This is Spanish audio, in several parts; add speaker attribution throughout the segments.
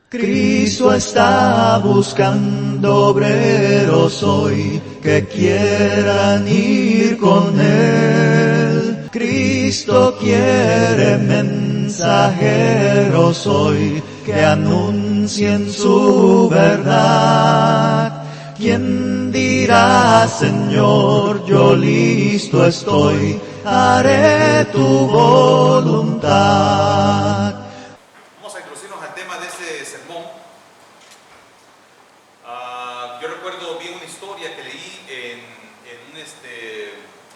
Speaker 1: Cristo está buscando obreros hoy que quieran ir con Él. Cristo quiere mensajeros hoy que anuncien su verdad. ¿Quién dirá, Señor, yo listo estoy, haré tu voluntad?
Speaker 2: Vamos a introducirnos al tema de este sermón. Yo recuerdo bien una historia que leí en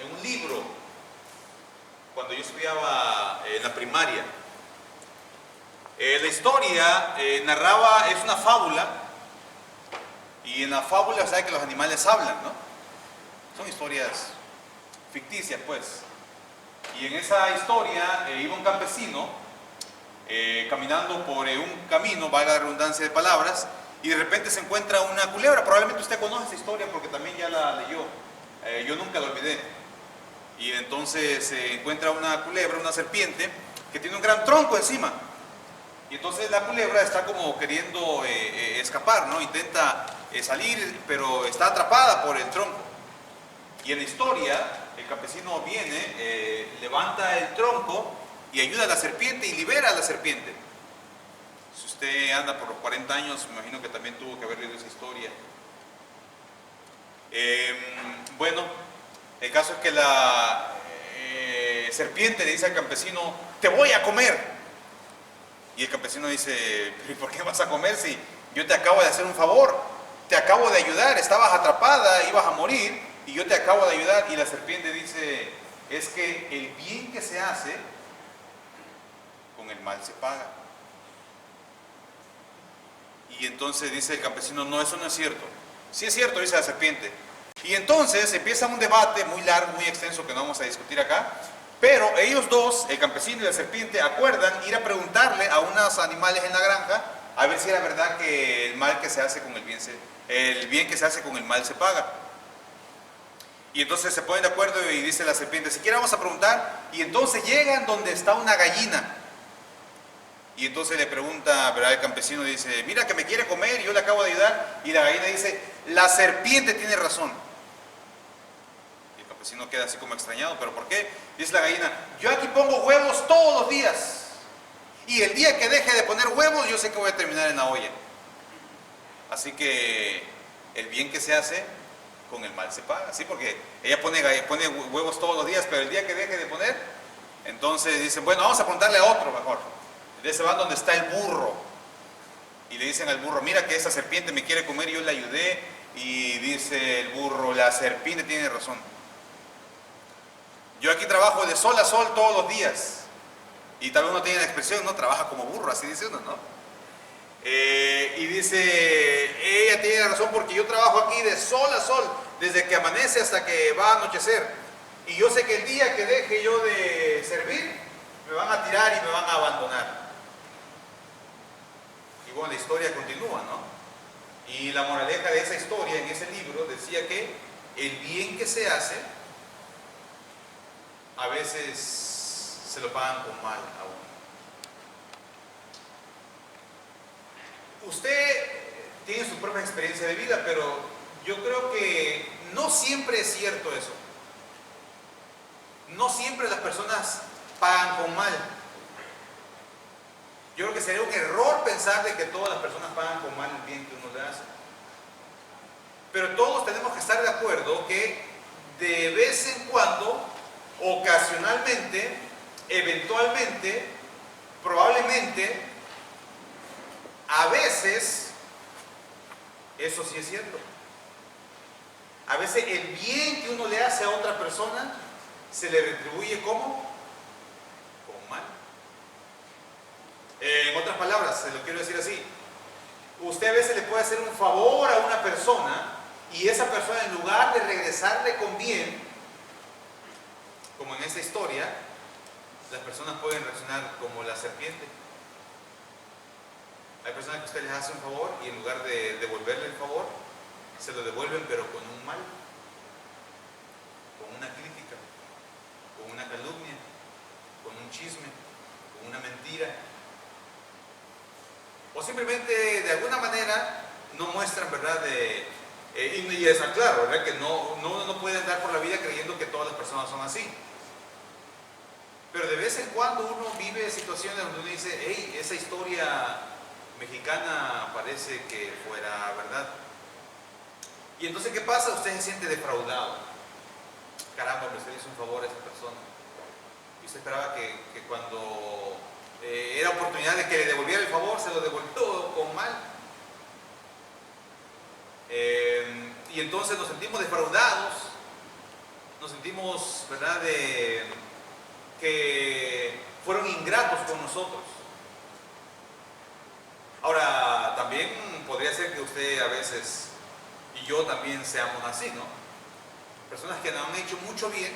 Speaker 2: un libro cuando yo estudiaba en la primaria. La historia narraba, es una fábula, y en la fábula sabe que los animales hablan, ¿no? Son historias ficticias, pues. Y en esa historia iba un campesino caminando por un camino, valga la redundancia de palabras, y de repente se encuentra una culebra. Probablemente usted conoce esa historia porque también ya la leyó. Yo nunca la olvidé. Y entonces se encuentra una culebra, una serpiente, que tiene un gran tronco encima. Y entonces la culebra está como queriendo escapar, ¿no? Intenta salir, pero está atrapada por el tronco. Y en la historia, el campesino viene, levanta el tronco y ayuda a la serpiente y libera a la serpiente. Si usted anda por los 40 años, me imagino que también tuvo que haber leído esa historia. Bueno, el caso es que la serpiente le dice al campesino: te voy a comer. Y el campesino dice: ¿pero por qué vas a comer si yo te acabo de hacer un favor? Te acabo de ayudar, estabas atrapada, ibas a morir y yo te acabo de ayudar. Y la serpiente dice: es que el bien que se hace, con el mal se paga. Y entonces dice el campesino: no, eso no es cierto. Sí es cierto, dice la serpiente. Y entonces empieza un debate muy largo, muy extenso, que no vamos a discutir acá. Pero ellos dos, el campesino y la serpiente, acuerdan ir a preguntarle a unos animales en la granja a ver si era verdad que el mal que se hace con el bien que se hace con el mal se paga. Y entonces se ponen de acuerdo y dice la serpiente: siquiera vamos a preguntar. Y entonces llegan donde está una gallina. Y entonces le pregunta, ¿verdad? El campesino dice: mira que me quiere comer y yo le acabo de ayudar. Y la gallina dice: la serpiente tiene razón. Y el campesino queda así como extrañado: ¿pero por qué? Dice la gallina: yo aquí pongo huevos todos los días. Y el día que deje de poner huevos, yo sé que voy a terminar en la olla. Así que el bien que se hace, con el mal se paga. Sí, porque ella pone huevos todos los días, pero el día que deje de poner, entonces dicen: bueno, vamos a preguntarle a otro mejor. Entonces se van donde está el burro. Y le dicen al burro: mira que esa serpiente me quiere comer y yo le ayudé. Y dice el burro: la serpiente tiene razón. Yo aquí trabajo de sol a sol todos los días. Y tal vez uno tiene la expresión, ¿no? Trabaja como burro, así dice uno, ¿no? Y dice: ella tiene razón porque yo trabajo aquí de sol a sol, desde que amanece hasta que va a anochecer. Y yo sé que el día que deje yo de servir, me van a tirar y me van a abandonar. Y bueno, la historia continúa, ¿no? Y la moraleja de esa historia en ese libro decía que el bien que se hace, a veces se lo pagan con mal a uno. Usted tiene su propia experiencia de vida, pero yo creo que no siempre es cierto eso. No siempre las personas pagan con mal. Yo creo que sería un error pensar de que todas las personas pagan con mal el bien que uno le hace. Pero todos tenemos que estar de acuerdo que de vez en cuando, ocasionalmente, eventualmente, probablemente, a veces, eso sí es cierto. A veces el bien que uno le hace a otra persona se le retribuye ¿cómo? Con mal. En otras palabras, se lo quiero decir así: usted a veces le puede hacer un favor a una persona y esa persona, en lugar de regresarle con bien, como en esta historia, las personas pueden reaccionar como la serpiente. Hay personas que usted les hace un favor y en lugar de devolverle el favor, se lo devuelven pero con un mal, con una crítica, con una calumnia, con un chisme, con una mentira. O simplemente de alguna manera no muestran, ¿verdad? Y está claro, ¿verdad? Que no puede andar por la vida creyendo que todas las personas son así. Pero de vez en cuando uno vive situaciones donde uno dice, hey, esa historia mexicana parece que fuera verdad. Y entonces, ¿qué pasa? Usted se siente defraudado. Caramba, me usted hizo un favor a esa persona. Y usted esperaba que cuando era oportunidad de que le devolviera el favor, se lo devolvió con mal. Y entonces nos sentimos defraudados, nos sentimos, ¿verdad?, que fueron ingratos con nosotros. Ahora, también podría ser que usted a veces y yo también seamos así, ¿no? Personas que nos han hecho mucho bien,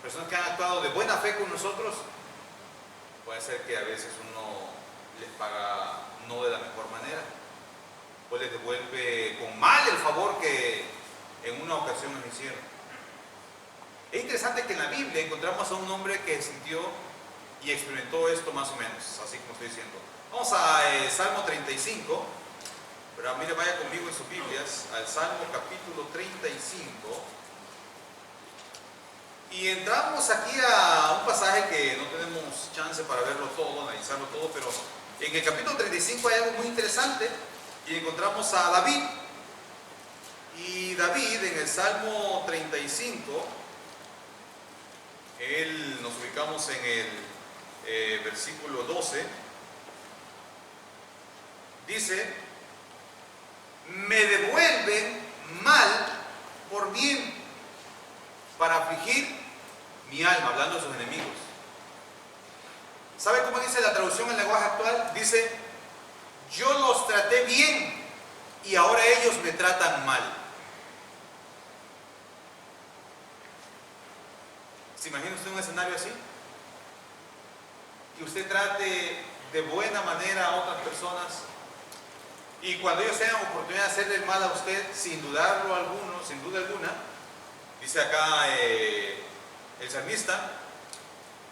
Speaker 2: personas que han actuado de buena fe con nosotros, puede ser que a veces uno les paga no de la mejor manera, o les devuelve con mal el favor que en una ocasión nos hicieron. Es interesante que en la Biblia encontramos a un hombre que sintió y experimentó esto más o menos, así como estoy diciendo. Vamos a Salmo 35, pero mire, vaya conmigo en sus Biblias, al Salmo capítulo 35. Y entramos aquí a un pasaje que no tenemos chance para verlo todo, analizarlo todo, pero en el capítulo 35 hay algo muy interesante y encontramos a David. Y David en el Salmo 35, nos ubicamos en el versículo 12, dice, me devuelven mal por bien para afligir mi alma, hablando de sus enemigos. ¿Sabe cómo dice la traducción en lenguaje actual? Dice, yo los traté bien y ahora ellos me tratan mal. ¿Se imagina usted un escenario así? Que usted trate de buena manera a otras personas y cuando ellos tengan oportunidad de hacerle mal a usted, sin dudarlo alguno, sin duda alguna, dice acá el salmista,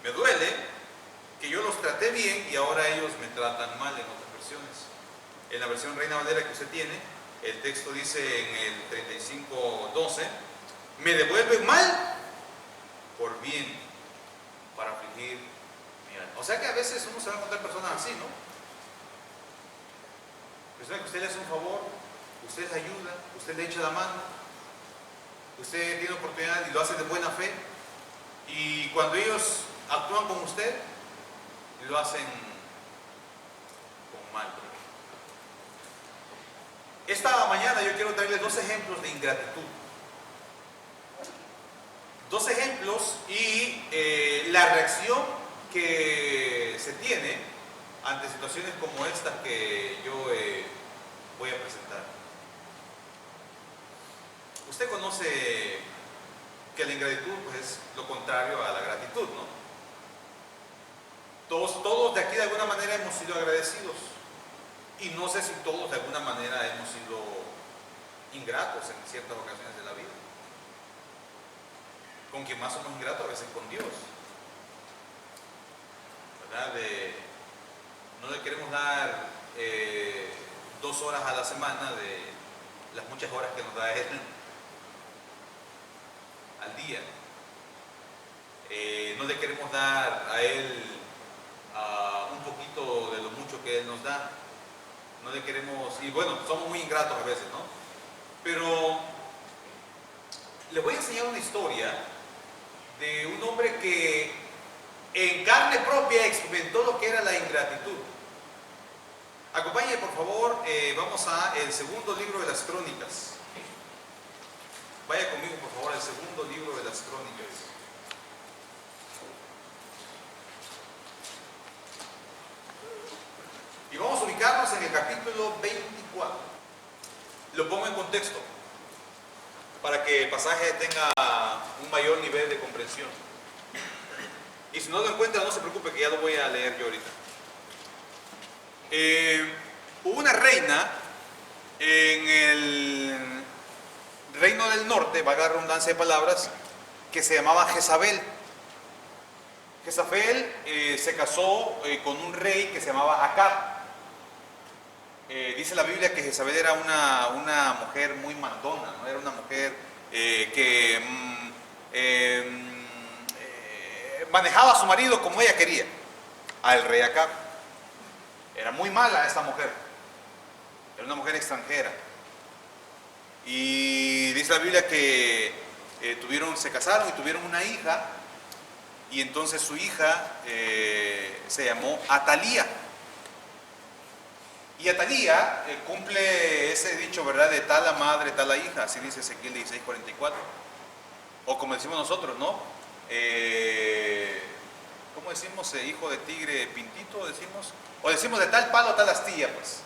Speaker 2: me duele que yo los traté bien y ahora ellos me tratan mal, en otras versiones. En la versión Reina Valera que usted tiene, el texto dice en el 35:12, me devuelven mal por bien para afligir mi alma. O sea que a veces uno se va a encontrar personas así, ¿no? Personas que usted le hace un favor, usted les ayuda, usted le echa la mano, usted tiene oportunidad y lo hace de buena fe, y cuando ellos actúan con usted, lo hacen con mal. Esta mañana yo quiero traerles dos ejemplos de ingratitud. Dos ejemplos y la reacción que se tiene ante situaciones como estas que yo voy a presentar. Usted conoce que la ingratitud pues, es lo contrario a la gratitud, ¿no? Todos de aquí de alguna manera hemos sido agradecidos y no sé si todos de alguna manera hemos sido ingratos en ciertas ocasiones de la vida. Con quien más somos ingratos a veces con Dios, ¿verdad? No le queremos dar 2 horas a la semana de las muchas horas que nos da Él al día. No le queremos dar a Él un poquito de lo mucho que Él nos da. No le queremos, y bueno, somos muy ingratos a veces, ¿no? Pero les voy a enseñar una historia de un hombre que en carne propia experimentó lo que era la ingratitud. Acompáñenme por favor, vamos a el segundo libro de las Crónicas. Vaya conmigo por favor al segundo libro de las Crónicas. Y vamos a ubicarnos en el capítulo 24. Lo pongo en contexto para que el pasaje tenga un mayor nivel de comprensión. Y si no lo encuentra, no se preocupe que ya lo voy a leer yo ahorita. Hubo una reina en el reino del norte, valga la redundancia de palabras, que se llamaba Jezabel. Jezabel se casó con un rey que se llamaba Acab. dice la Biblia que Jezabel era una mujer muy mandona, ¿no? Era una mujer que manejaba a su marido como ella quería, al rey Acab. Era muy mala esta mujer, era una mujer extranjera. Y dice la Biblia que se casaron y tuvieron una hija, y entonces su hija se llamó Atalía. Y Atalía cumple ese dicho, ¿verdad? De tal la madre, tal la hija, así dice Ezequiel 16:44. O como decimos nosotros, ¿no? ¿Cómo decimos? Hijo de tigre pintito, decimos. O decimos de tal palo, tal astilla, pues.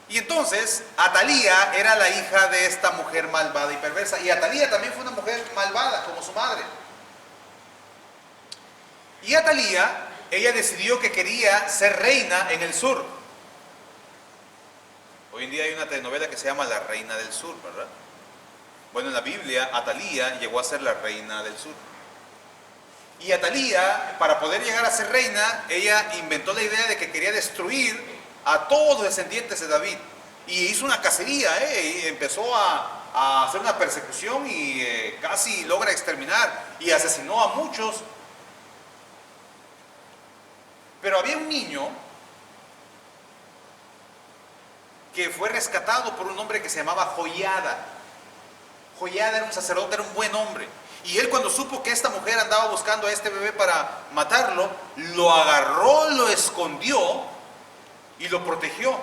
Speaker 2: Y entonces, Atalía era la hija de esta mujer malvada y perversa. Y Atalía también fue una mujer malvada, como su madre. Y Atalía, ella decidió que quería ser reina en el sur. Hoy en día hay una telenovela que se llama La Reina del Sur, ¿verdad? Bueno, en la Biblia, Atalía llegó a ser la reina del sur. Y Atalía, para poder llegar a ser reina, ella inventó la idea de que quería destruir a todos los descendientes de David. Y hizo una cacería, y empezó a hacer una persecución y casi logra exterminar y asesinó a muchos. Pero había un niño que fue rescatado por un hombre que se llamaba Joiada. Joiada era un sacerdote, era un buen hombre. Y él, cuando supo que esta mujer andaba buscando a este bebé para matarlo, lo agarró, lo escondió y lo protegió.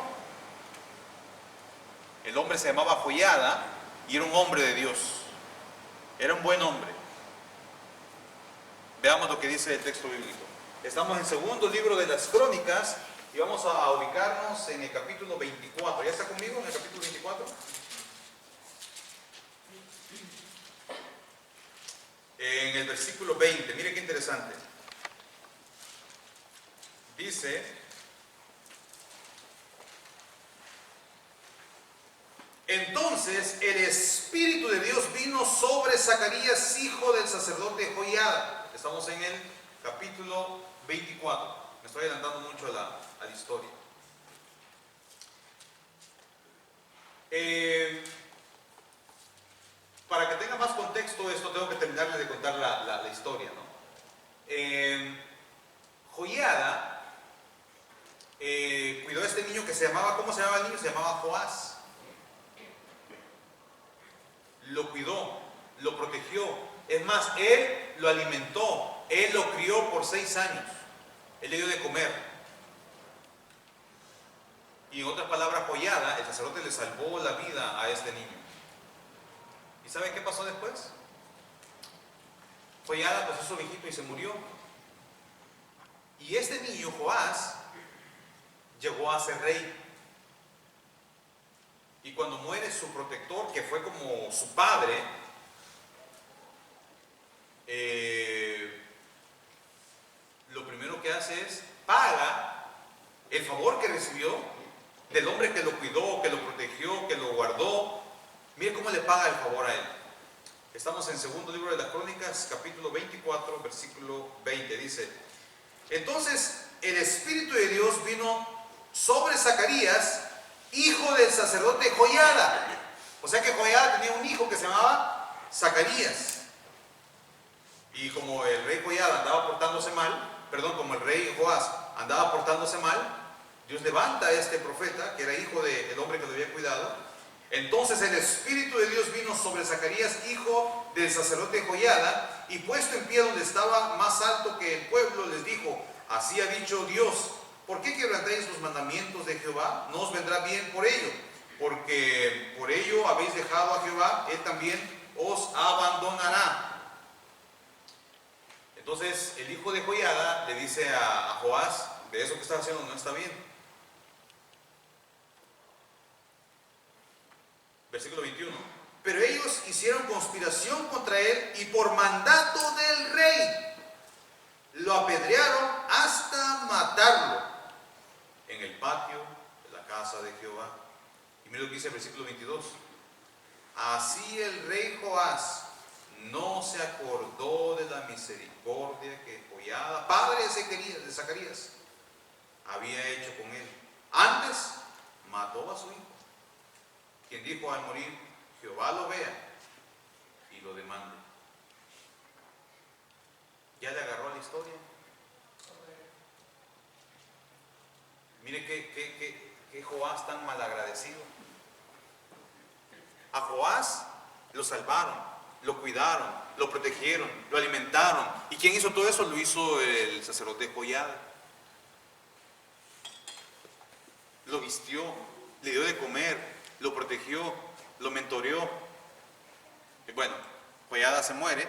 Speaker 2: El hombre se llamaba Joiada y era un hombre de Dios. Era un buen hombre. Veamos lo que dice el texto bíblico. Estamos en el segundo libro de las Crónicas y vamos a ubicarnos en el capítulo 24. ¿Ya está conmigo en el capítulo 24? En el versículo 20, mire qué interesante. Dice: entonces el Espíritu de Dios vino sobre Zacarías, hijo del sacerdote Joiada. Estamos en el capítulo 24. Me estoy adelantando mucho a la historia. Para que tenga más contexto esto, tengo que terminarle de contar la historia, ¿no? Joiada cuidó a este niño que se llamaba, ¿cómo se llamaba el niño? Se llamaba Joás. Lo cuidó, lo protegió. Es más, él lo alimentó, él lo crió por 6 años. Él le dio de comer. Y en otras palabras, Joiada, el sacerdote, le salvó la vida a este niño. ¿Y saben qué pasó después? Joiada pues hizo viejito y se murió. Y este niño, Joás, llegó a ser rey. Y cuando muere su protector, que fue como su padre, lo primero que hace es paga el favor que recibió del hombre que lo cuidó, que lo protegió, que lo guardó. Mire cómo le paga el favor a él. Estamos en el segundo libro de las Crónicas, capítulo 24, versículo 20. Dice: entonces el Espíritu de Dios vino sobre Zacarías, hijo del sacerdote Joiada. O sea que Joiada tenía un hijo que se llamaba Zacarías. Y como el rey Joiada andaba portándose mal, como el rey Joás andaba portándose mal, Dios levanta a este profeta, que era hijo del hombre que lo había cuidado. Entonces el Espíritu de Dios vino sobre Zacarías, hijo del sacerdote Joiada, y puesto en pie donde estaba más alto que el pueblo, les dijo: así ha dicho Dios, ¿por qué quebrantáis los mandamientos de Jehová? No os vendrá bien por ello, porque por ello habéis dejado a Jehová, él también os abandonará. Entonces el hijo de Joiada le dice a Joás: de eso que estás haciendo no está bien. Versículo 21. Pero ellos hicieron conspiración contra él y por mandato del rey lo apedrearon hasta matarlo en el patio de la casa de Jehová. Y mira lo que dice el versículo 22. Así el rey Joás no se acordó de la misericordia que Joiada, padre de Zacarías, había hecho con él. Antes su hijo, quien dijo al morir, Jehová lo vea y lo demande. ¿Ya le agarró a la historia? Mire qué Joás tan malagradecido. A Joás lo salvaron, lo cuidaron, lo protegieron, lo alimentaron. ¿Y quién hizo todo eso? Lo hizo el sacerdote Joiada. Lo vistió, le dio de comer, lo protegió, lo mentoreó. Y bueno, Joiada se muere,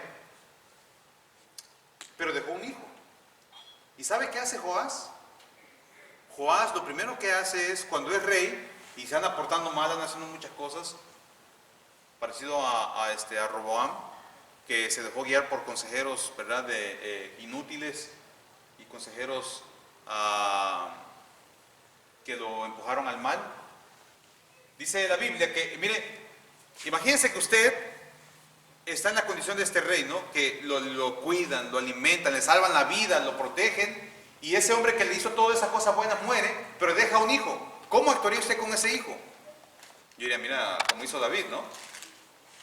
Speaker 2: pero dejó un hijo. ¿Y sabe qué hace Joás? Joás lo primero que hace es, cuando es rey y se anda portando mal, anda haciendo muchas cosas, parecido a Roboam, que se dejó guiar por consejeros, ¿verdad?, inútiles, y consejeros que lo empujaron al mal. Dice la Biblia que, mire, imagínense que usted está en la condición de este rey, ¿no? Que lo cuidan, lo alimentan, le salvan la vida, lo protegen, y ese hombre que le hizo todas esas cosas buenas muere, pero deja un hijo. ¿Cómo actuaría usted con ese hijo? Yo diría, mira, como hizo David, ¿no?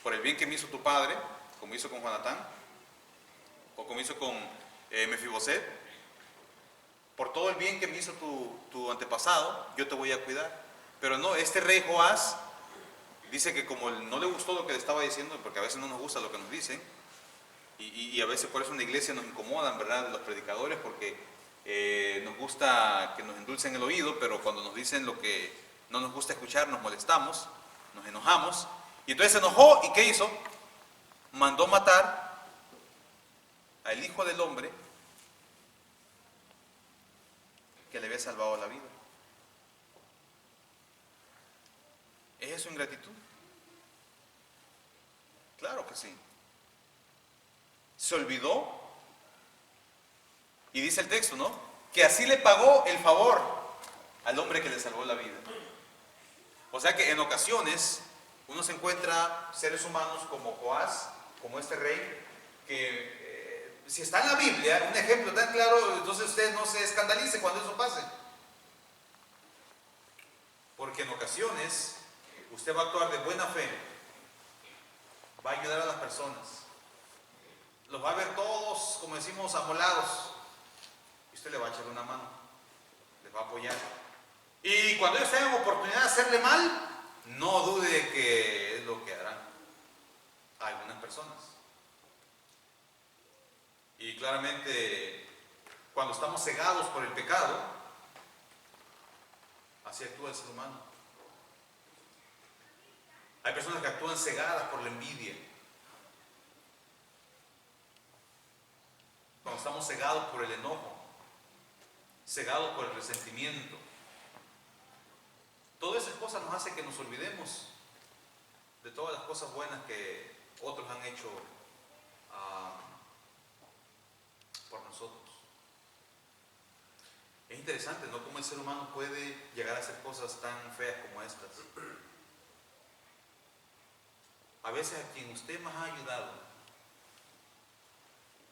Speaker 2: Por el bien que me hizo tu padre, como hizo con Jonatán, o como hizo con Mefiboset, por todo el bien que me hizo tu antepasado, yo te voy a cuidar. Pero no, este rey Joás dice que como no le gustó lo que le estaba diciendo, porque a veces no nos gusta lo que nos dicen, y a veces por eso en la iglesia nos incomodan, ¿verdad?, los predicadores, porque nos gusta que nos endulcen el oído, pero cuando nos dicen lo que no nos gusta escuchar, nos molestamos, nos enojamos. Y entonces se enojó, ¿y qué hizo? Mandó matar al hijo del hombre que le había salvado la vida. ¿Es eso ingratitud? Claro que sí. Se olvidó, y dice el texto, ¿no?, que así le pagó el favor al hombre que le salvó la vida. O sea que en ocasiones uno se encuentra seres humanos como Joás, como este rey, que si está en la Biblia, un ejemplo tan claro, entonces usted no se escandalice cuando eso pase. Porque en ocasiones usted va a actuar de buena fe, va a ayudar a las personas, los va a ver todos, como decimos, amolados, y usted le va a echar una mano, les va a apoyar. Y cuando ellos tengan oportunidad de hacerle mal, no dude que es lo que harán a algunas personas. Y claramente, cuando estamos cegados por el pecado, así actúa el ser humano. Hay personas que actúan cegadas por la envidia. Cuando estamos cegados por el enojo, cegados por el resentimiento, todas esas cosas nos hacen que nos olvidemos de todas las cosas buenas que otros han hecho por nosotros. Es interesante, ¿no?, cómo el ser humano puede llegar a hacer cosas tan feas como estas. A veces a quien usted más ha ayudado,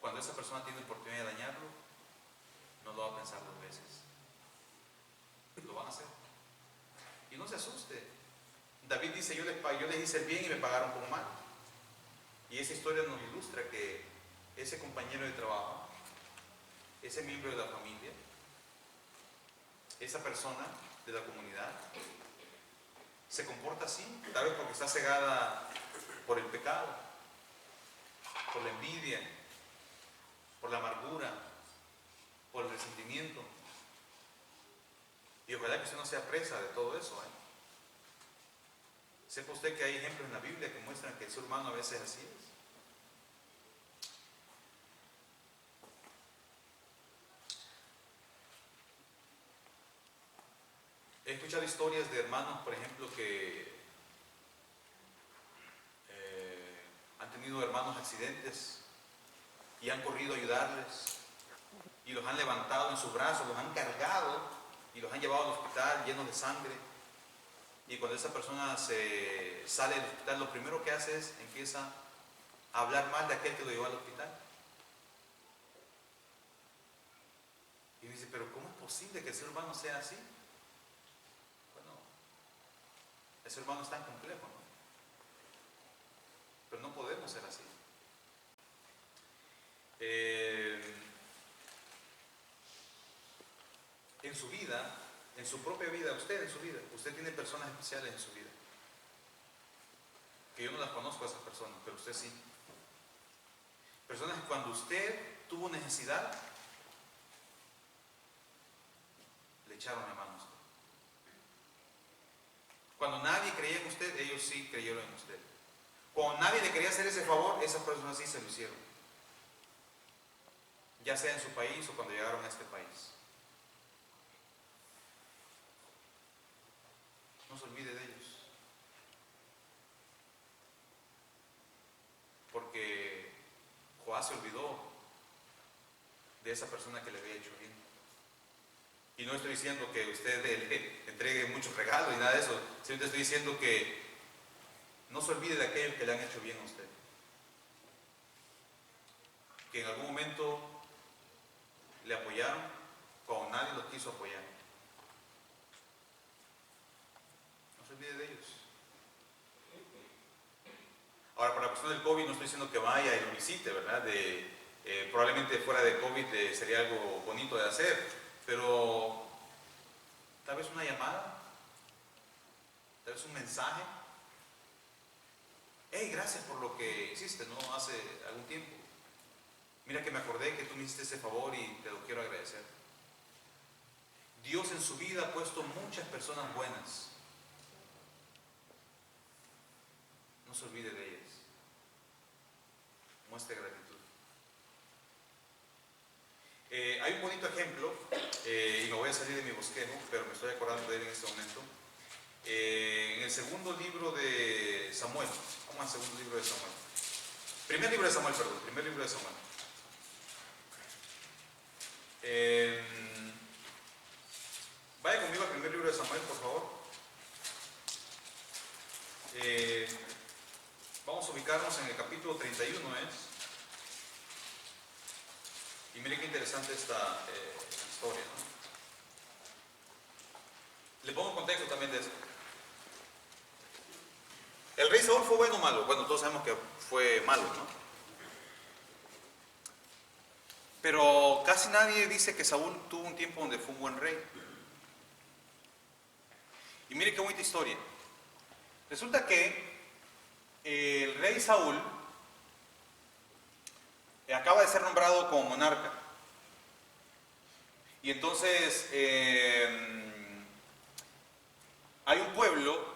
Speaker 2: cuando esa persona tiene oportunidad de dañarlo, no lo va a pensar dos veces. Lo van a hacer. Y no se asuste. David dice, yo les hice el bien y me pagaron con mal. Y esa historia nos ilustra que ese compañero de trabajo, ese miembro de la familia, esa persona de la comunidad, se comporta así, tal vez porque está cegada por el pecado, por la envidia, por la amargura, por el resentimiento. Y ojalá que usted no sea presa de todo eso, Sepa usted que hay ejemplos en la Biblia que muestran que el ser humano a veces así es. He escuchado historias de hermanos, por ejemplo, que han tenido hermanos accidentes y han corrido a ayudarles y los han levantado en sus brazos, los han cargado y los han llevado al hospital llenos de sangre. Y cuando esa persona se sale del hospital, lo primero que hace es empieza a hablar mal de aquel que lo llevó al hospital. Y dice, pero ¿cómo es posible que el ser humano sea así? Bueno, El ser humano es tan complejo, ¿no? Pero no podemos ser así. En su vida, en su propia vida, usted en su vida, usted tiene personas especiales en su vida. Que yo no las conozco a esas personas, pero usted sí. Personas que cuando usted tuvo necesidad, le echaron la mano a usted. Cuando nadie creía en usted, ellos sí creyeron en usted. Cuando nadie le quería hacer ese favor, esas personas sí se lo hicieron. Ya sea en su país o cuando llegaron a este país. No se olvide de ellos. Porque Joás se olvidó de esa persona que le había hecho bien. Y no estoy diciendo que usted le entregue muchos regalos y nada de eso. Simplemente estoy diciendo que no se olvide de aquellos que le han hecho bien a usted. Que en algún momento le apoyaron cuando nadie los quiso apoyar. No se olvide de ellos. Ahora, para la cuestión del COVID, no estoy diciendo que vaya y lo visite, ¿verdad? Probablemente fuera de COVID sería algo bonito de hacer, pero tal vez una llamada, tal vez un mensaje. Hey, gracias por lo que hiciste, ¿no? Hace algún tiempo. Mira que me acordé que tú me hiciste ese favor y te lo quiero agradecer. Dios en su vida ha puesto muchas personas buenas. No se olvide de ellas. Muestre gratitud. Hay un bonito ejemplo, y me voy a salir de mi bosquejo, pero me estoy acordando de él en este momento. En el segundo libro de Samuel. ¿Cómo es el segundo libro de Samuel? Primer libro de Samuel, perdón. Primer libro de Samuel. Vaya conmigo al primer libro de Samuel, por favor. Vamos a ubicarnos en el capítulo 31, y mire qué interesante esta historia, ¿no? Le pongo contexto también de esto. ¿El rey Saúl fue bueno o malo? Bueno, todos sabemos que fue malo, ¿no? Pero casi nadie dice que Saúl tuvo un tiempo donde fue un buen rey. Y mire qué bonita historia. Resulta que el rey Saúl acaba de ser nombrado como monarca. Y entonces hay un pueblo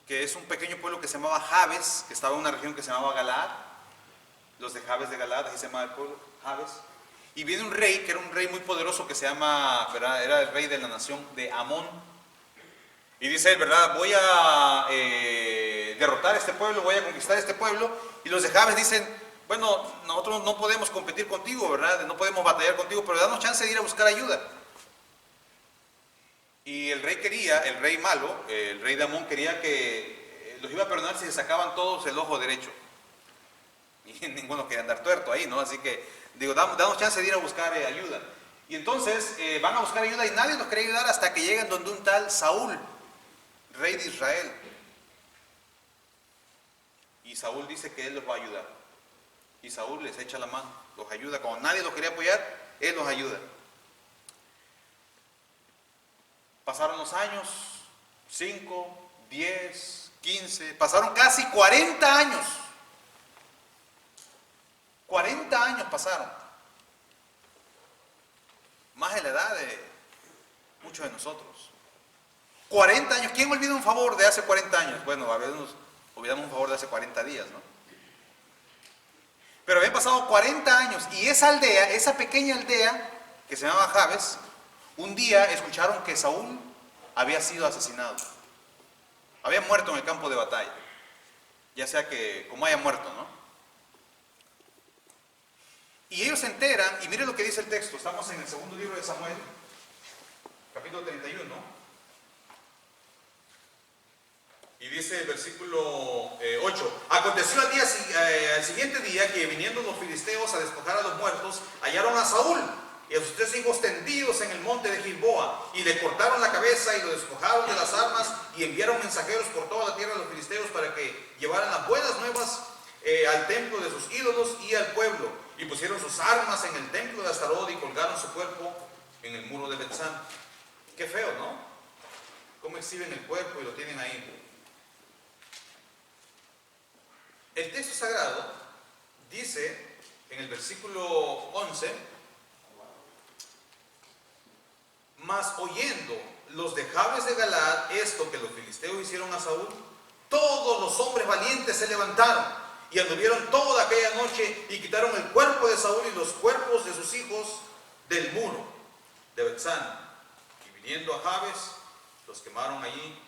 Speaker 2: que es un pequeño pueblo que se llamaba Jabes, que estaba en una región que se llamaba Galaad. Los de Jabes de Galaad, así se llamaba el pueblo, Jabes. Y viene un rey, que era un rey muy poderoso, que se llama, ¿verdad? Era el rey de la nación de Amón. Y dice él, ¿verdad? Voy a derrotar este pueblo, voy a conquistar este pueblo. Y los de Jabes dicen, bueno, nosotros no podemos competir contigo, ¿verdad? No podemos batallar contigo, pero danos chance de ir a buscar ayuda. Y el rey quería, el rey malo, el rey de Amón quería que los iba a perdonar si se sacaban todos el ojo derecho. Y ninguno quería andar tuerto ahí, ¿no? Así que, digo, danos chance de ir a buscar ayuda. Y entonces van a buscar ayuda y nadie los quería ayudar hasta que llegan donde un tal Saúl, rey de Israel. Y Saúl dice que él los va a ayudar. Y Saúl les echa la mano, los ayuda. Cuando nadie los quería apoyar, él los ayuda. Pasaron los años, 5, 10, 15, pasaron casi 40 años. 40 años pasaron. Más de la edad de muchos de nosotros. 40 años. ¿Quién olvida un favor de hace 40 años? Bueno, a veces nos olvidamos un favor de hace 40 días, ¿no? Pero habían pasado 40 años y esa aldea, esa pequeña aldea que se llamaba Jabes, un día escucharon que Saúl había sido asesinado. Había muerto en el campo de batalla. Ya sea que como haya muerto, ¿no? Y ellos se enteran, y miren lo que dice el texto. Estamos en el segundo libro de Samuel, capítulo 31. Y dice el versículo 8. Aconteció al siguiente día que viniendo los filisteos a despojar a los muertos, hallaron a Saúl y a sus 3 hijos tendidos en el monte de Gilboa, y le cortaron la cabeza y lo despojaron de las armas, y enviaron mensajeros por toda la tierra de los filisteos para que llevaran las buenas nuevas al templo de sus ídolos y al pueblo, y pusieron sus armas en el templo de Astarot y colgaron su cuerpo en el muro de Betzán. Qué feo, ¿no? Cómo exhiben el cuerpo y lo tienen ahí. El texto sagrado dice en el versículo 11: mas oyendo los de Jabes de Galaad esto que los filisteos hicieron a Saúl, todos los hombres valientes se levantaron y anduvieron toda aquella noche y quitaron el cuerpo de Saúl y los cuerpos de sus hijos del muro de Betzán, y viniendo a Jabes los quemaron allí,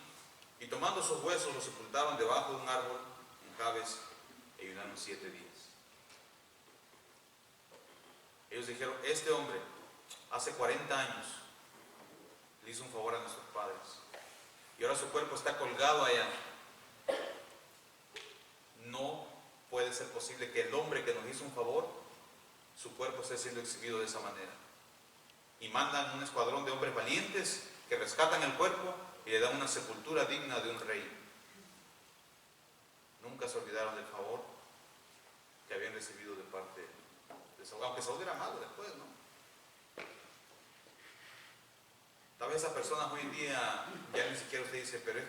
Speaker 2: y tomando sus huesos los sepultaron debajo de un árbol en Jabes, y ayunaron 7 días. Ellos dijeron: este hombre hace 40 años le hizo un favor a nuestros padres, y ahora su cuerpo está colgado allá. No puede ser posible que el hombre que nos hizo un favor, su cuerpo esté siendo exhibido de esa manera. Y mandan un escuadrón de hombres valientes que rescatan el cuerpo y le dan una sepultura digna de un rey. Nunca se olvidaron del favor que habían recibido de parte de Saúl, aunque Saúl era malo después, ¿no? Tal vez esas personas hoy en día ya ni siquiera usted dice: pero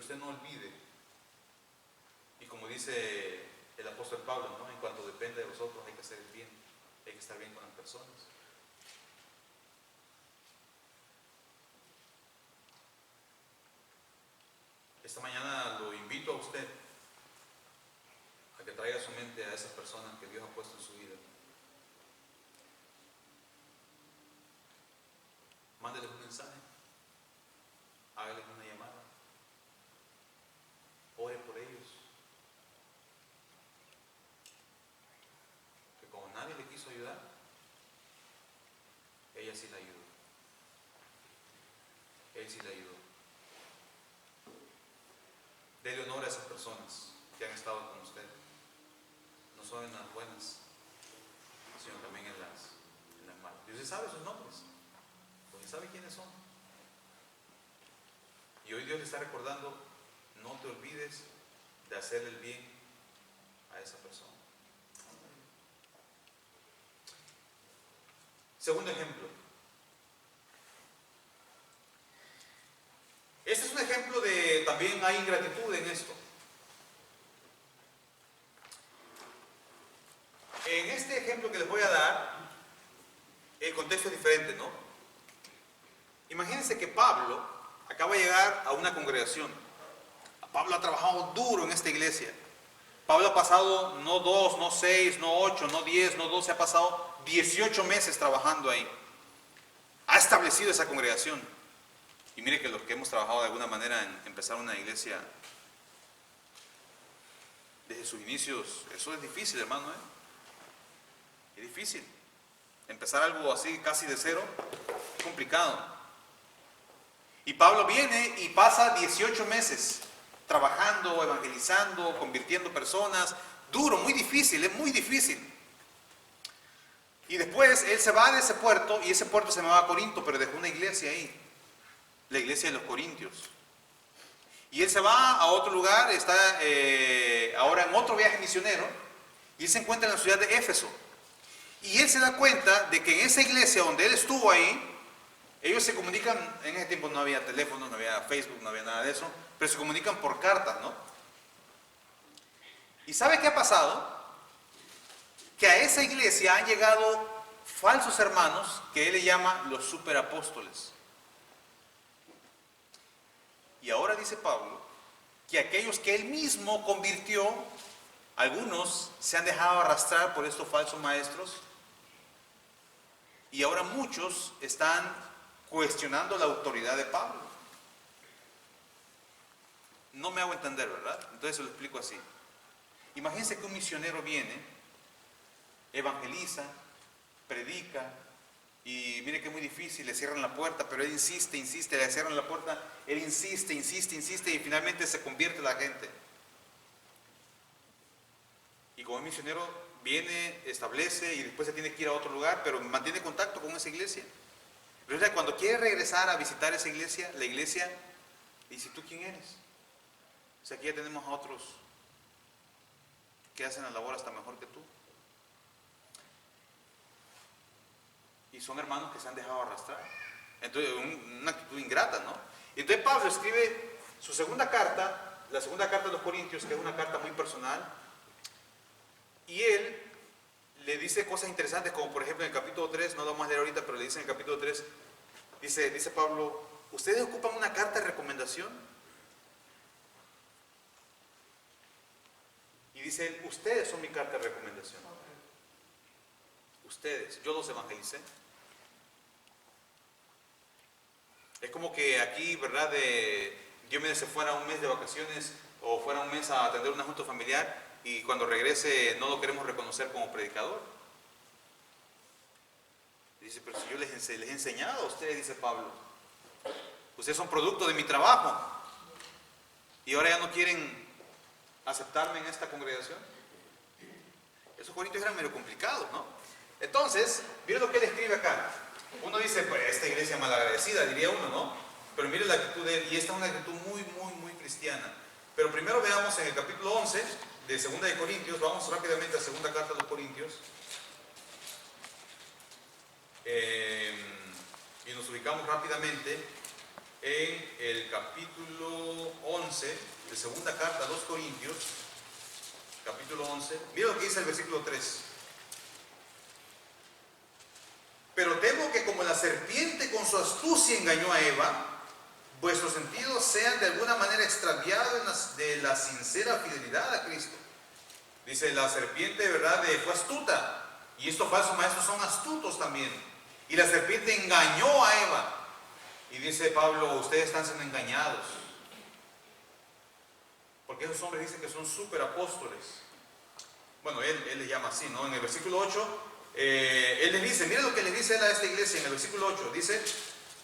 Speaker 2: usted no olvide. Y como dice el apóstol Pablo, ¿no? En cuanto depende de vosotros, hay que hacer el bien, hay que estar bien con las personas. Esta mañana lo invito a usted a que traiga a su mente a esas personas que Dios ha puesto en su vida. Mándeles un mensaje, hágales una llamada, ore por ellos. Que como nadie le quiso ayudar, ella sí la ayudó. Él sí la ayudó. Dele honor a esas personas que han estado con usted, no solo en las buenas, sino también en las malas. Y usted sabe sus nombres, porque sabe quiénes son. Y hoy Dios le está recordando: no te olvides de hacerle el bien a esa persona. Segundo ejemplo. Este es un ejemplo de también hay ingratitud en esto. En este ejemplo que les voy a dar, el contexto es diferente, ¿no? Imagínense que Pablo acaba de llegar a una congregación. Pablo ha trabajado duro en esta iglesia. Pablo ha pasado no 2, no 6, no 8, no 10, no 12, ha pasado 18 meses trabajando ahí. Ha establecido esa congregación. Y mire que los que hemos trabajado de alguna manera en empezar una iglesia desde sus inicios, eso es difícil, hermano, ¿eh? Es difícil. Empezar algo así casi de cero es complicado. Y Pablo viene y pasa 18 meses trabajando, evangelizando, convirtiendo personas. Duro, muy difícil, es muy difícil. Y después él se va de ese puerto, y ese puerto se llamaba Corinto, pero dejó una iglesia ahí, la iglesia de los Corintios. Y él se va a otro lugar, está ahora en otro viaje misionero, y él se encuentra en la ciudad de Éfeso. Y él se da cuenta de que en esa iglesia donde él estuvo ahí, ellos se comunican. En ese tiempo no había teléfono, no había Facebook, no había nada de eso, pero se comunican por cartas, ¿no? ¿Y sabe qué ha pasado? Que a esa iglesia han llegado falsos hermanos que él le llama los superapóstoles. Y ahora dice Pablo que aquellos que él mismo convirtió, algunos se han dejado arrastrar por estos falsos maestros, y ahora muchos están cuestionando la autoridad de Pablo. No me hago entender, ¿verdad? Entonces se lo explico así. Imagínense que un misionero viene, evangeliza, predica, y mire que es muy difícil, le cierran la puerta, pero él insiste, le cierran la puerta, él insiste, y finalmente se convierte la gente. Y como el misionero viene, establece y después se tiene que ir a otro lugar, pero mantiene contacto con esa iglesia. Pero cuando quiere regresar a visitar esa iglesia, la iglesia dice, ¿tú quién eres? O sea, aquí ya tenemos a otros que hacen la labor hasta mejor que tú. Y son hermanos que se han dejado arrastrar. Entonces, una actitud ingrata, ¿no? Y entonces Pablo escribe su segunda carta, la segunda carta de los Corintios, que es una carta muy personal, y él le dice cosas interesantes, como por ejemplo en el capítulo 3, no lo vamos a leer ahorita, pero le dice en el capítulo 3, dice Pablo, ¿ustedes ocupan una carta de recomendación? Y dice él, ustedes son mi carta de recomendación. Ustedes, yo los evangelicé. Es como que aquí, ¿verdad? Diomedes se fuera un mes de vacaciones o fuera un mes a atender un asunto familiar y cuando regrese no lo queremos reconocer como predicador. Dice, pero si yo les he enseñado a ustedes, dice Pablo, ustedes son producto de mi trabajo y ahora ya no quieren aceptarme en esta congregación. Esos corintios eran medio complicados, ¿no? Entonces, miren lo que él escribe acá. Uno dice, pues esta iglesia malagradecida, diría uno, ¿no? Pero mire la actitud de él, y esta es una actitud muy cristiana. Pero primero veamos en el capítulo 11 de 2 de Corintios, vamos rápidamente a la segunda carta de los Corintios. Y nos ubicamos rápidamente en el capítulo 11 de segunda carta a los Corintios, capítulo 11. Mira lo que dice el versículo 3. Pero temo que como la serpiente con su astucia engañó a Eva, vuestros sentidos sean de alguna manera extraviados de la sincera fidelidad a Cristo. Dice, la serpiente, ¿verdad? Fue astuta. Y estos falsos maestros son astutos también. Y la serpiente engañó a Eva. Y dice Pablo, ustedes están siendo engañados. Porque esos hombres dicen que son súper apóstoles. Bueno, él les llama así, ¿no? En el versículo 8... él les dice, miren lo que les dice él a esta iglesia en el versículo 8, dice,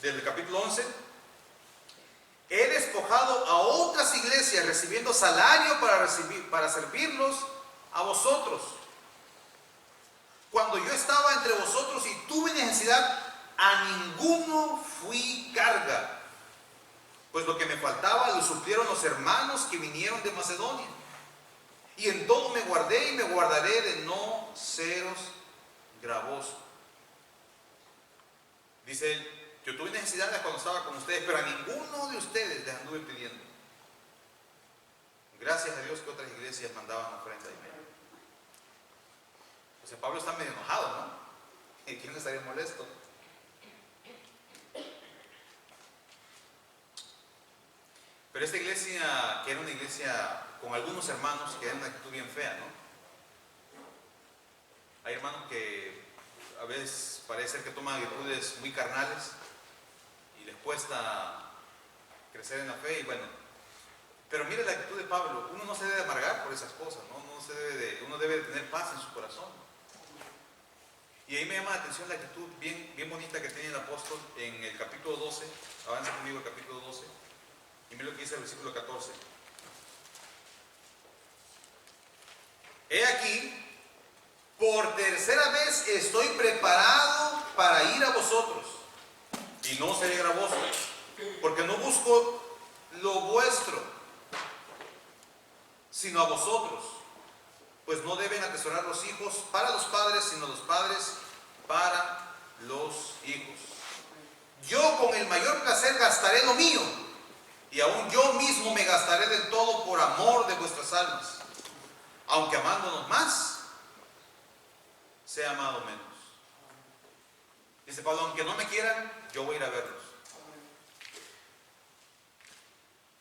Speaker 2: del capítulo 11, he despojado a otras iglesias recibiendo salario para servirlos a vosotros. Cuando yo estaba entre vosotros y tuve necesidad, a ninguno fui carga, pues lo que me faltaba lo suplieron los hermanos que vinieron de Macedonia. Y en todo me guardé y me guardaré de no seros gravoso. Dice él, yo tuve necesidades cuando estaba con ustedes, pero a ninguno de ustedes les anduve pidiendo. Gracias a Dios que otras iglesias mandaban ofrenda y medio. O sea, Pablo está medio enojado, ¿no? ¿Y quién estaría molesto? Pero esta iglesia, que era una iglesia con algunos hermanos que era una actitud bien fea, ¿no? Hay hermanos que a veces parece ser que toman actitudes muy carnales y les cuesta crecer en la fe y bueno. Pero mire la actitud de Pablo, uno no se debe amargar por esas cosas, ¿no? Uno debe de tener paz en su corazón. Y ahí me llama la atención la actitud bien bonita que tiene el apóstol en el capítulo 12, avanza conmigo el capítulo 12, y mire lo que dice el versículo 14. He aquí, por tercera vez estoy preparado para ir a vosotros, y no seré gravoso, porque no busco lo vuestro, sino a vosotros, pues no deben atesorar los hijos para los padres, sino los padres para los hijos. Yo con el mayor placer gastaré lo mío, y aún yo mismo me gastaré del todo por amor de vuestras almas, aunque amándonos más, sea amado menos. Dice Pablo, aunque no me quieran, yo voy a ir a verlos.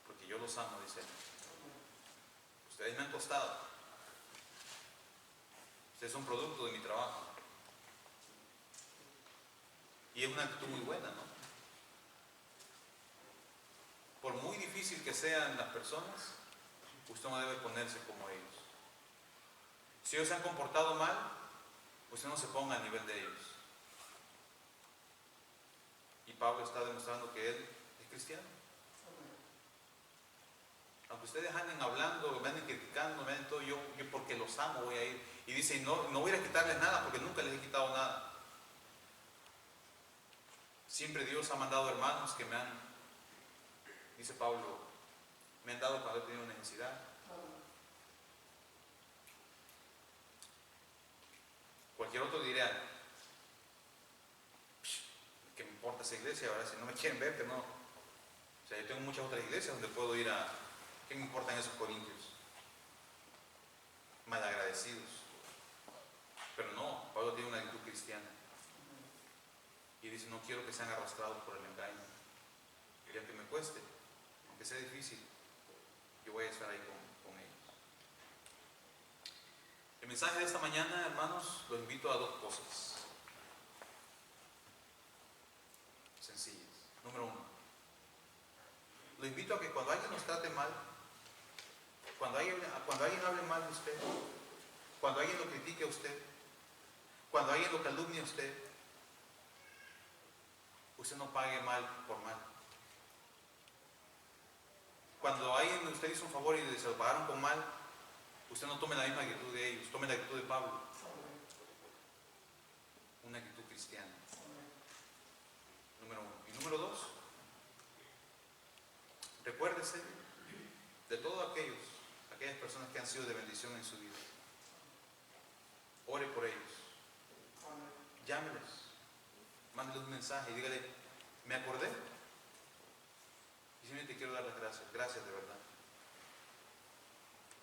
Speaker 2: Porque yo los amo, dice él. Ustedes me han costado. Ustedes son producto de mi trabajo. Y es una actitud muy buena, ¿no? Por muy difícil que sean las personas, usted no debe ponerse como ellos. Si ellos se han comportado mal, usted no se ponga a nivel de ellos. Y Pablo está demostrando que él es cristiano. Aunque ustedes anden hablando, me anden criticando, me anden todo, yo porque los amo voy a ir. Y dice, no voy a ir a quitarles nada porque nunca les he quitado nada. Siempre Dios ha mandado hermanos que me han, dice Pablo, me han dado cuando he tenido necesidad. Cualquier otro diría, ¿qué me importa esa iglesia? Ahora si no me quieren ver, que no. O sea, yo tengo muchas otras iglesias donde puedo ir a, ¿qué me importan esos corintios? Malagradecidos. Pero no, Pablo tiene una actitud cristiana. Y dice, no quiero que sean arrastrados por el engaño. Y aunque me cueste, aunque sea difícil, yo voy a estar ahí con ellos. El mensaje de esta mañana, hermanos, los invito a dos cosas sencillas. Número uno, los invito a que cuando alguien nos trate mal, cuando alguien hable mal de usted, cuando alguien lo critique a usted, cuando alguien lo calumnie a usted, usted no pague mal por mal. Cuando alguien usted hizo un favor y se lo pagaron con mal, usted no tome la misma actitud de ellos, tome la actitud de Pablo. Una actitud cristiana. Número uno. Y número dos, recuérdese de todos aquellas personas que han sido de bendición en su vida. Ore por ellos. Llámeles. Mándele un mensaje y dígale, me acordé. Y simplemente quiero dar las gracias. Gracias de verdad.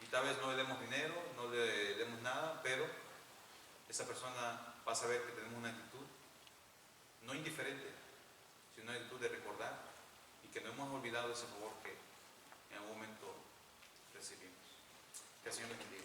Speaker 2: Y tal vez no le demos dinero, no le demos nada, pero esa persona va a saber que tenemos una actitud no indiferente, sino una actitud de recordar y que no hemos olvidado ese favor que en algún momento recibimos. Que el Señor les bendiga.